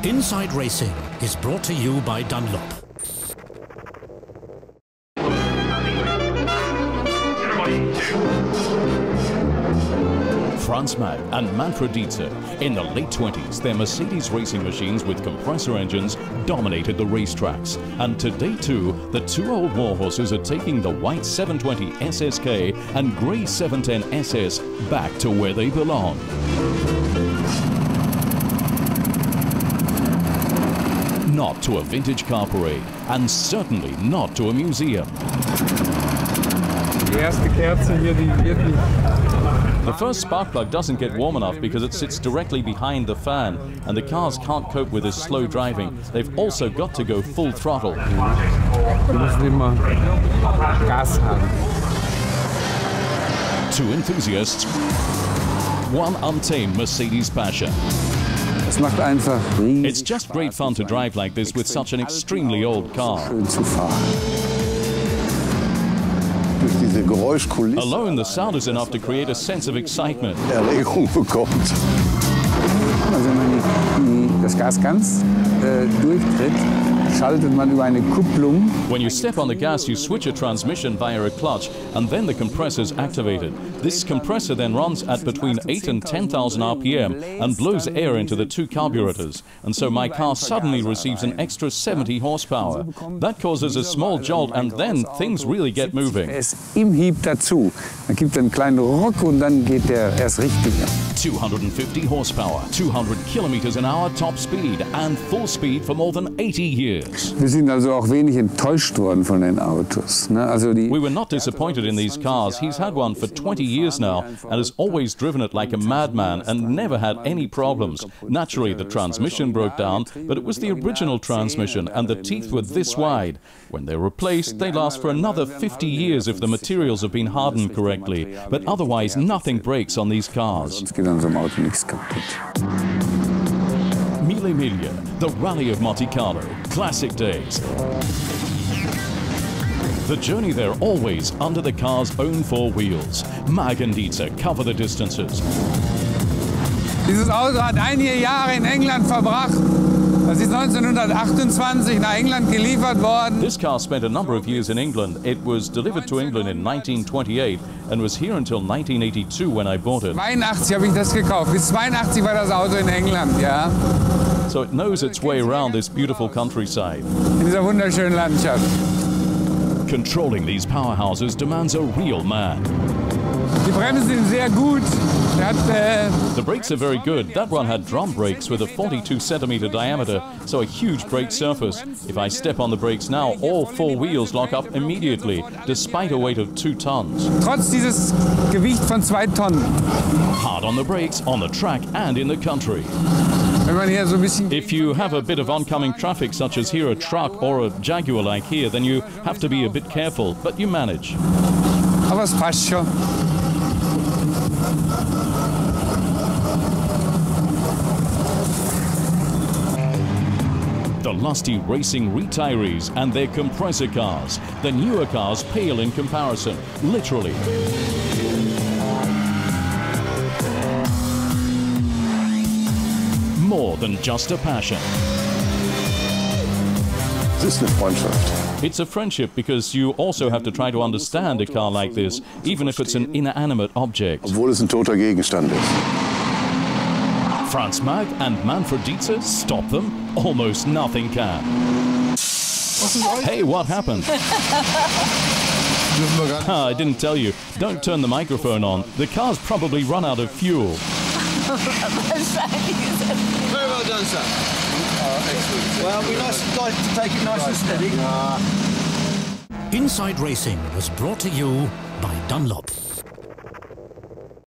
Inside Racing is brought to you by Dunlop. Franz Mag and Manfred Dietzer. In the late 20s, their Mercedes racing machines with compressor engines dominated the racetracks. And today too, the two old warhorses are taking the white 720 SSK and grey 710 SS back to where they belong. Not to a vintage car parade, and certainly not to a museum. The first spark plug doesn't get warm enough because it sits directly behind the fan, and the cars can't cope with this slow driving. They've also got to go full throttle. Two enthusiasts, one untamed Mercedes passion. It's just great fun to drive like this with such an extremely old car. Alone, the sound is enough to create a sense of excitement. When you step on the gas, you switch a transmission via a clutch, and then the compressor is activated. This compressor then runs at between 8 and 10,000 RPM and blows air into the two carburetors. And so my car suddenly receives an extra 70 horsepower. That causes a small jolt, and then things really get moving. 250 horsepower, 200 kilometers an hour top speed, and full speed for more than 80 years. We were not disappointed in these cars. He's had one for 20 years now and has always driven it like a madman and never had any problems. Naturally, the transmission broke down, but it was the original transmission and the teeth were this wide. When they're replaced, they last for another 50 years if the materials have been hardened correctly. But otherwise, nothing breaks on these cars. Mille Miglia, the Rally of Monte Carlo, classic days. The journey there always under the car's own four wheels. Mag and Dietzer cover the distances. Dieses Auto hat einige Jahre in England verbracht. Das ist 1928 nach England geliefert worden. This car spent a number of years in England. It was delivered to England in 1928 and was here until 1982 when I bought it. 82 habe ich das gekauft. Bis 82 war das Auto in England, ja. So it knows its way around this beautiful countryside. In dieser wunderschönen Landschaft. Controlling these powerhouses demands a real man. Die Bremsen sind sehr gut. The brakes are very good. That one had drum brakes with a 42-centimeter diameter, so a huge brake surface. If I step on the brakes now, all four wheels lock up immediately, despite a weight of 2 tons. Trotz dieses Gewicht von 2 Tonnen. Hard on the brakes, on the track and in the country. If you have a bit of oncoming traffic, such as here a truck or a Jaguar like here, then you have to be a bit careful, but you manage. Aber es passt schon. The lusty racing retirees and their compressor cars. The newer cars pale in comparison, literally. More than just a passion. This is eine Freundschaft. It's a friendship because you also have to try to understand a car like this, even if it's an inanimate object. Obwohl es ein toter Gegenstand ist. Franz Mag and Manfred Dietzer stop them? Almost nothing can. Hey, what happened? I didn't tell you. Don't turn the microphone on. The car's probably run out of fuel. Very well done, sir. Excellent. Well, we like to take it nice and steady. Inside Racing was brought to you by Dunlop.